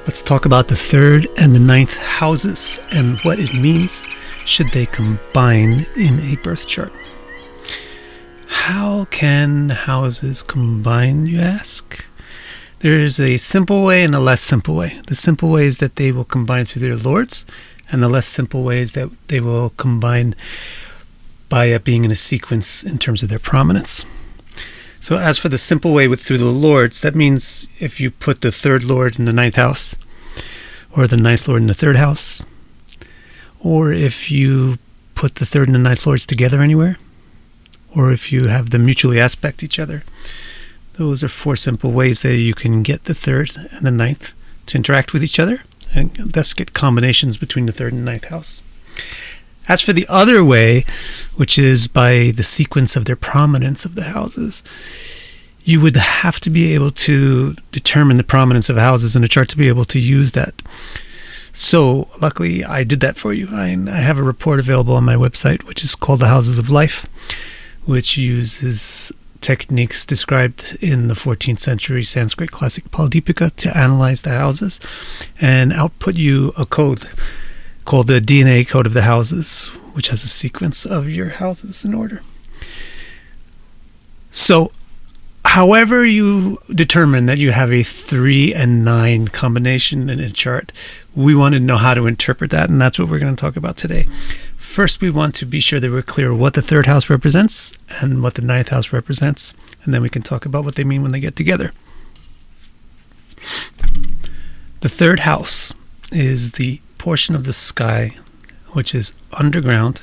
Let's talk about the third and the ninth houses and what it means should they combine in a birth chart. How can houses combine, you ask? There is a simple way and a less simple way. The simple way is that they will combine through their lords, and the less simple way is that they will combine by being in a sequence in terms of their prominence. So as for the simple way through the lords, that means if you put the third lord in the ninth house, or the ninth lord in the third house, or if you put the third and the ninth lords together anywhere, or if you have them mutually aspect each other, those are four simple ways that you can get the third and the ninth to interact with each other, and thus get combinations between the third and ninth house. As for the other way, which is by the sequence of their prominence of the houses, you would have to be able to determine the prominence of houses in a chart to be able to use that. So, luckily, I did that for you. I have a report available on my website, which is called The Houses of Life, which uses techniques described in the 14th century Sanskrit classic Paldipika to analyze the houses and output you a code called the DNA code of the houses, which has a sequence of your houses in order. So, however you determine that you have a 3 and 9 combination in a chart, we want to know how to interpret that, and that's what we're going to talk about today. First, we want to be sure that we're clear what the third house represents and what the ninth house represents, and then we can talk about what they mean when they get together. The third house is the portion of the sky which is underground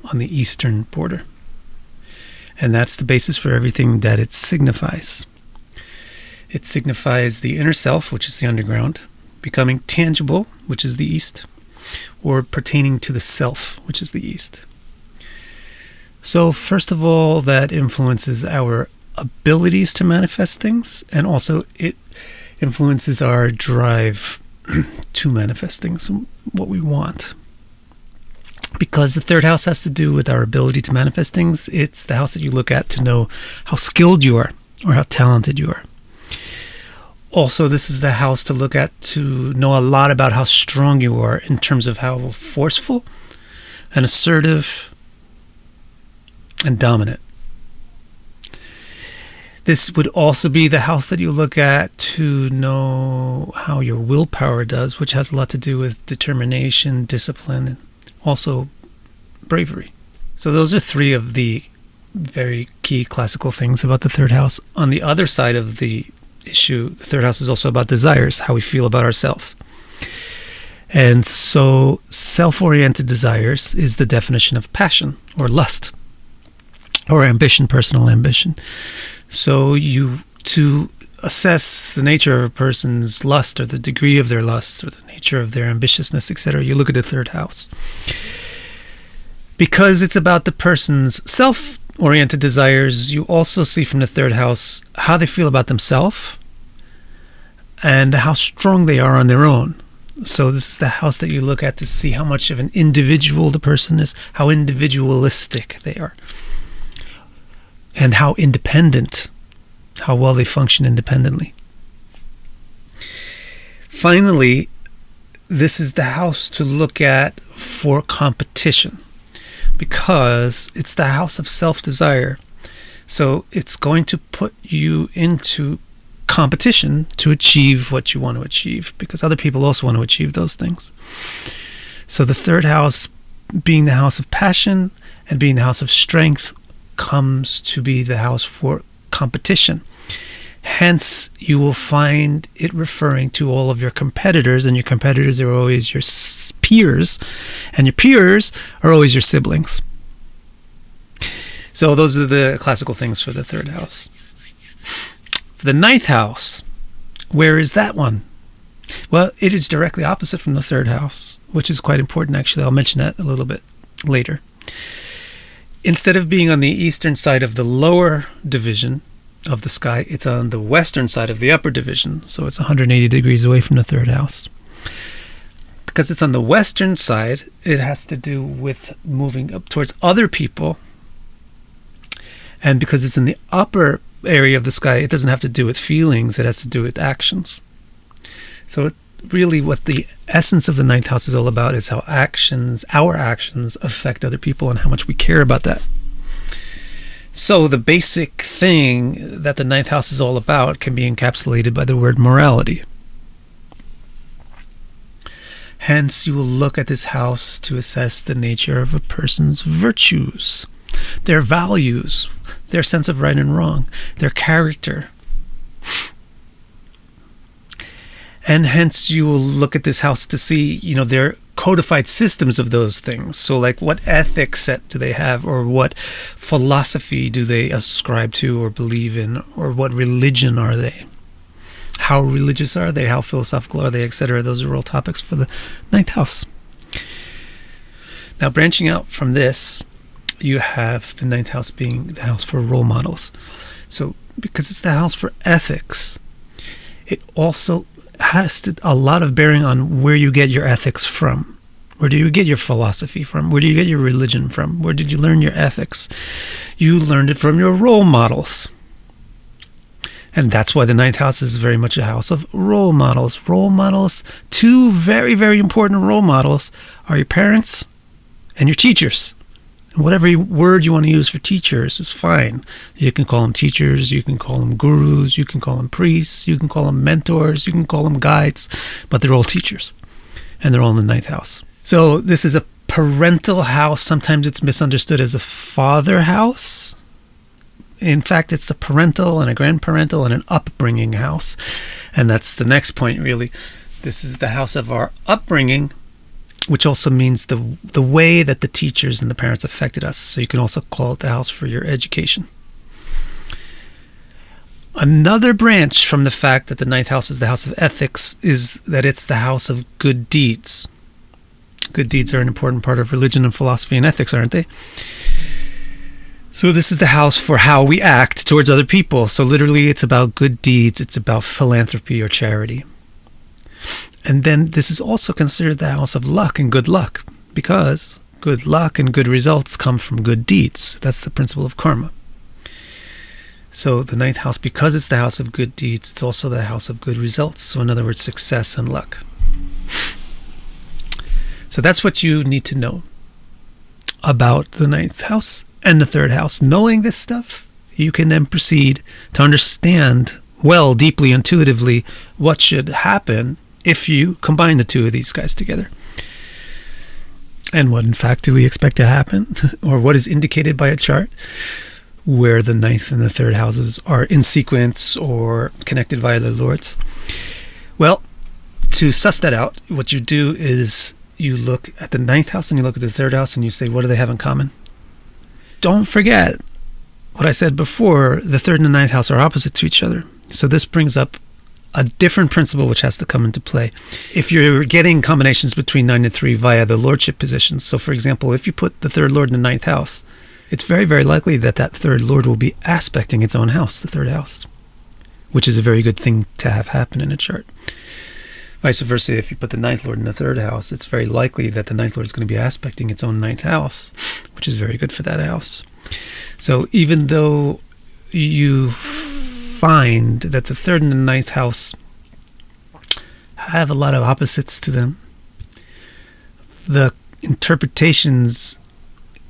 on the eastern border. And that's the basis for everything that it signifies. It signifies the inner self, which is the underground, becoming tangible, which is the east, or pertaining to the self, which is the east. So first of all, that influences our abilities to manifest things, and also it influences our drive to manifest things, what we want. Because the third house has to do with our ability to manifest things, it's the house that you look at to know how skilled you are or how talented you are. Also, this is the house to look at to know a lot about how strong you are in terms of how forceful and assertive and dominant. This would also be the house that you look at to know how your willpower does, which has a lot to do with determination, discipline, and also bravery. So those are three of the very key classical things about the third house. On the other side of the issue, the third house is also about desires, how we feel about ourselves. And so self-oriented desires is the definition of passion or lust or ambition, personal ambition. So to assess the nature of a person's lust or the degree of their lust or the nature of their ambitiousness, etc., you look at the third house. Because it's about the person's self-oriented desires, you also see from the third house how they feel about themselves and how strong they are on their own. So this is the house that you look at to see how much of an individual the person is, how individualistic they are, and how independent, how well they function independently. Finally, this is the house to look at for competition, because it's the house of self-desire. So it's going to put you into competition to achieve what you want to achieve, because other people also want to achieve those things. So the third house, being the house of passion and being the house of strength, comes to be the house for competition. Hence, you will find it referring to all of your competitors, and your competitors are always your peers, and your peers are always your siblings. So those are the classical things for the third house. For the ninth house, where is that one? Well, it is directly opposite from the third house, which is quite important, actually. I'll mention that a little bit later. Instead of being on the eastern side of the lower division of the sky, it's on the western side of the upper division. So it's 180 degrees away from the third house. Because it's on the western side, it has to do with moving up towards other people. And because it's in the upper area of the sky, it doesn't have to do with feelings, it has to do with actions. So really what the essence of the ninth house is all about is how our actions affect other people and how much we care about that. So the basic thing that the ninth house is all about can be encapsulated by the word morality. Hence, you will look at this house to assess the nature of a person's virtues, their values, their sense of right and wrong, their character. And hence, you will look at this house to see, their codified systems of those things. So like what ethics set do they have, or what philosophy do they ascribe to or believe in, or what religion are they? How religious are they? How philosophical are they, etc.? Those are all topics for the ninth house. Now, branching out from this, you have the ninth house being the house for role models. So, because it's the house for ethics, it also has a lot of bearing on where you get your ethics from. Where do you get your philosophy from? Where do you get your religion from? Where did you learn your ethics? You learned it from your role models. And that's why the ninth house is very much a house of role models. Role models, two very, very important role models are your parents and your teachers. And whatever word you want to use for teachers is fine. You can call them teachers, you can call them gurus, you can call them priests, you can call them mentors, you can call them guides, but they're all teachers. And they're all in the ninth house. So this is a parental house. Sometimes it's misunderstood as a father house. In fact, it's a parental and a grandparental and an upbringing house. And that's the next point, really. This is the house of our upbringing, which also means the way that the teachers and the parents affected us. So you can also call it the house for your education. Another branch from the fact that the ninth house is the house of ethics is that it's the house of good deeds. Good deeds are an important part of religion and philosophy and ethics, aren't they? So this is the house for how we act towards other people. So literally it's about good deeds. It's about philanthropy or charity. And then this is also considered the house of luck and good luck, because good luck and good results come from good deeds. That's the principle of karma. So the ninth house, because it's the house of good deeds, it's also the house of good results. So in other words, success and luck. So that's what you need to know about the ninth house and the third house. Knowing this stuff, you can then proceed to understand well, deeply, intuitively, what should happen if you combine the two of these guys together. And what, in fact, do we expect to happen? Or what is indicated by a chart where the ninth and the third houses are in sequence or connected via the lords? Well, to suss that out, what you do is you look at the ninth house and you look at the third house and you say, what do they have in common? Don't forget what I said before, the third and the ninth house are opposite to each other. So this brings up a different principle which has to come into play. If you're getting combinations between 9 and 3 via the lordship positions, so for example, if you put the third lord in the ninth house, it's very, very likely that that third lord will be aspecting its own house, the third house, which is a very good thing to have happen in a chart. Vice versa, if you put the ninth lord in the third house, it's very likely that the ninth lord is going to be aspecting its own ninth house, which is very good for that house. So even though you find that the third and the ninth house have a lot of opposites to them, the interpretations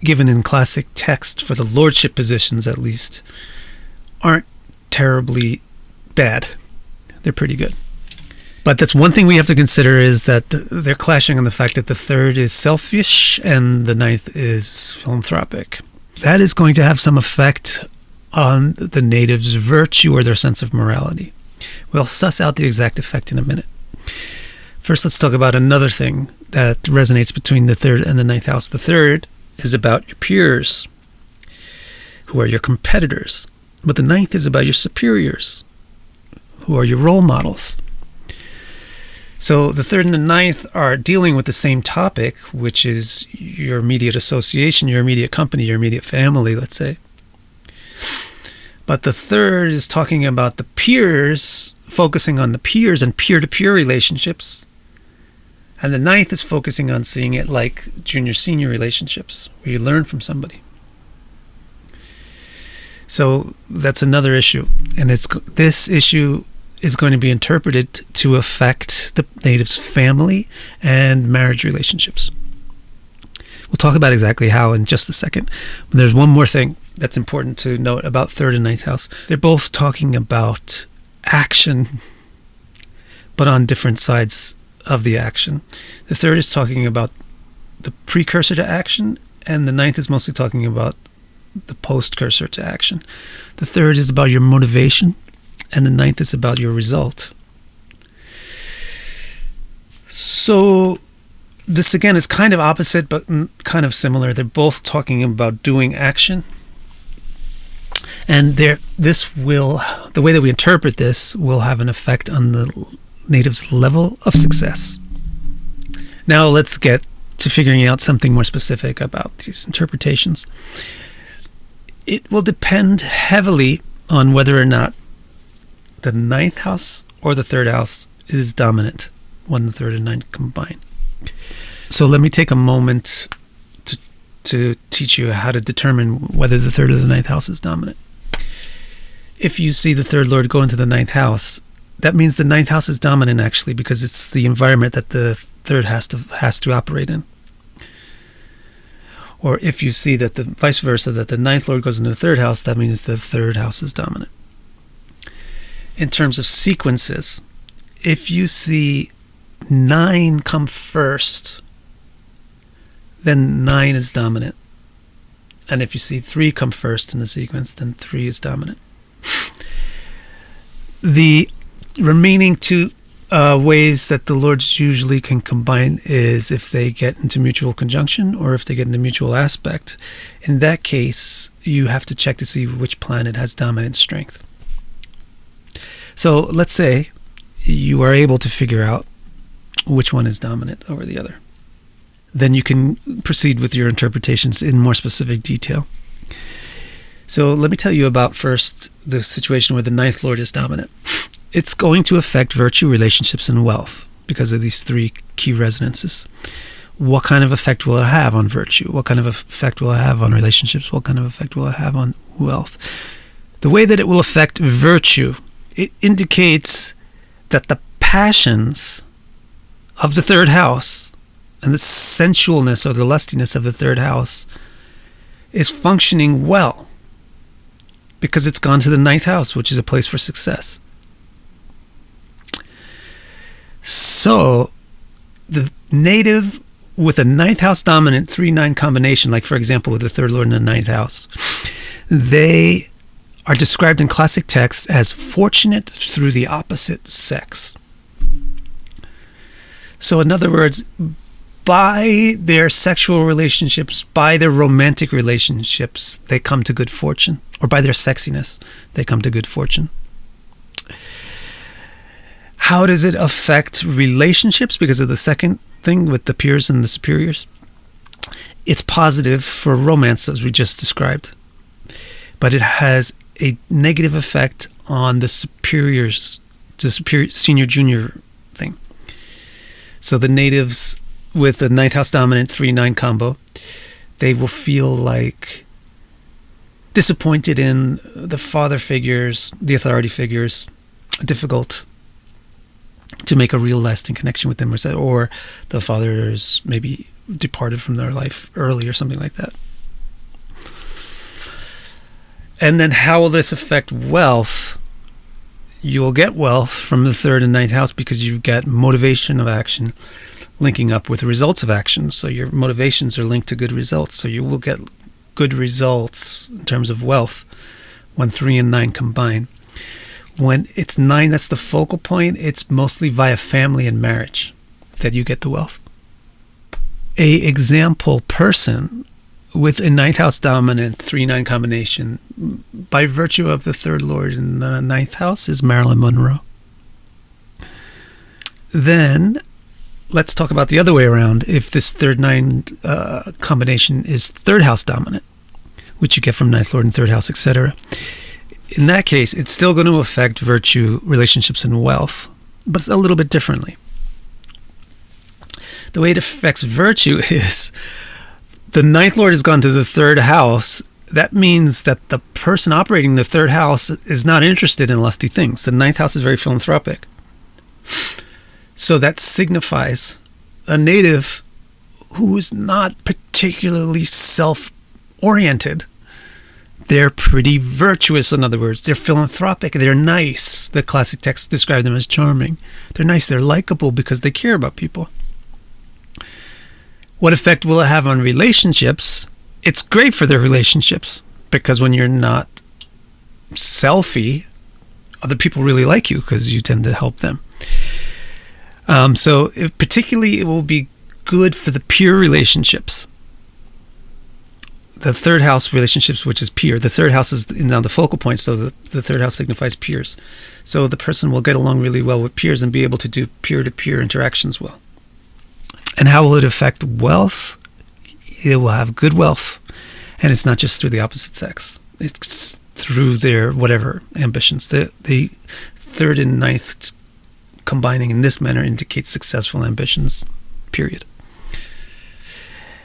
given in classic text for the lordship positions, at least, aren't terribly bad. They're pretty good. But that's one thing we have to consider, is that they're clashing on the fact that the third is selfish and the ninth is philanthropic. That is going to have some effect on the native's virtue or their sense of morality. We'll suss out the exact effect in a minute. First, let's talk about another thing that resonates between the third and the ninth house. The third is about your peers, who are your competitors. But the ninth is about your superiors, who are your role models. So the third and the ninth are dealing with the same topic, which is your immediate association, your immediate company, your immediate family, let's say. But the third is talking about the peers, focusing on the peers and peer-to-peer relationships. And the ninth is focusing on seeing it like junior-senior relationships, where you learn from somebody. So that's another issue. And this issue is going to be interpreted to affect the native's family and marriage relationships. We'll talk about exactly how in just a second. But there's one more thing that's important to note about third and ninth house. They're both talking about action, but on different sides of the action. The third is talking about the precursor to action, and the ninth is mostly talking about the postcursor to action. The third is about your motivation, and the ninth is about your result. So this again is kind of opposite, but kind of similar. They're both talking about doing action, and the way that we interpret this will have an effect on the native's level of success. Now let's get to figuring out something more specific about these interpretations. It will depend heavily on whether or not the ninth house or the third house is dominant when the third and ninth combine. So let me take a moment to teach you how to determine whether the third or the ninth house is dominant. If you see the third lord go into the ninth house, that means the ninth house is dominant actually, because it's the environment that the third has to operate in. Or if you see that the vice versa, that the ninth lord goes into the third house, that means the third house is dominant. In terms of sequences, if you see 9 come first, then 9 is dominant. And if you see 3 come first in the sequence, then 3 is dominant. The remaining 2 ways that the lords usually can combine is if they get into mutual conjunction or if they get into mutual aspect. In that case, you have to check to see which planet has dominant strength. So let's say you are able to figure out which one is dominant over the other. Then you can proceed with your interpretations in more specific detail. So let me tell you about first the situation where the ninth lord is dominant. It's going to affect virtue, relationships, and wealth because of these 3 key resonances. What kind of effect will it have on virtue? What kind of effect will it have on relationships? What kind of effect will it have on wealth? The way that it will affect virtue, it indicates that the passions of the third house and the sensualness or the lustiness of the third house is functioning well because it's gone to the ninth house, which is a place for success. So the native with a ninth house dominant 3-9 combination, like for example with the third lord in the ninth house, they are described in classic texts as fortunate through the opposite sex. So in other words, by their sexual relationships, by their romantic relationships, they come to good fortune. Or by their sexiness, they come to good fortune. How does it affect relationships? Because of the second thing with the peers and the superiors. It's positive for romance, as we just described. But it has a negative effect on the superiors, the senior junior thing. So the natives with the ninth house dominant 3-9 combo, they will feel like disappointed in the father figures, the authority figures, difficult to make a real lasting connection with them, or the fathers maybe departed from their life early or something like that. And then how will this affect wealth? You'll get wealth from the third and ninth house because you've got motivation of action linking up with results of action. So your motivations are linked to good results. So you will get good results in terms of wealth when 3 and 9 combine. When it's 9, that's the focal point. It's mostly via family and marriage that you get the wealth. A example person with a ninth house dominant 3-9 combination by virtue of the third lord in the ninth house is Marilyn Monroe. Then let's talk about the other way around. If this 3-9 combination is third house dominant, which you get from ninth lord and third house, etc. In that case, it's still going to affect virtue, relationships, and wealth, but it's a little bit differently. The way it affects virtue is the ninth lord has gone to the third house, that means that the person operating the third house is not interested in lusty things. The ninth house is very philanthropic. So that signifies a native who is not particularly self-oriented. They're pretty virtuous, in other words. They're philanthropic. They're nice. The classic texts describe them as charming. They're nice. They're likable because they care about people. What effect will it have on relationships? It's great for their relationships because when you're not selfie, other people really like you because you tend to help them. Particularly, it will be good for the peer relationships. The third house relationships, which is peer. The third house is now the focal point, so the third house signifies peers. So the person will get along really well with peers and be able to do peer-to-peer interactions well. And how will it affect wealth? It will have good wealth. And it's not just through the opposite sex. It's through their whatever ambitions. The third and ninth combining in this manner indicates successful ambitions, period.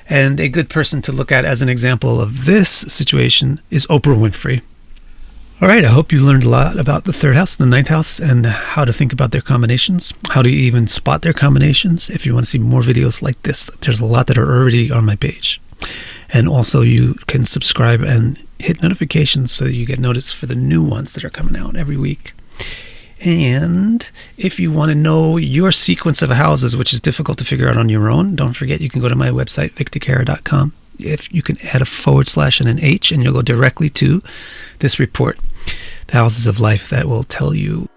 And a good person to look at as an example of this situation is Oprah Winfrey. All right, I hope you learned a lot about the third house, the ninth house, and how to think about their combinations, how to even spot their combinations. If you want to see more videos like this, there's a lot that are already on my page. And also you can subscribe and hit notifications so you get notice for the new ones that are coming out every week. And if you want to know your sequence of houses, which is difficult to figure out on your own, don't forget you can go to my website, victorcara.com. If you can add a / and an H, and you'll go directly to this report, the houses of life, that will tell you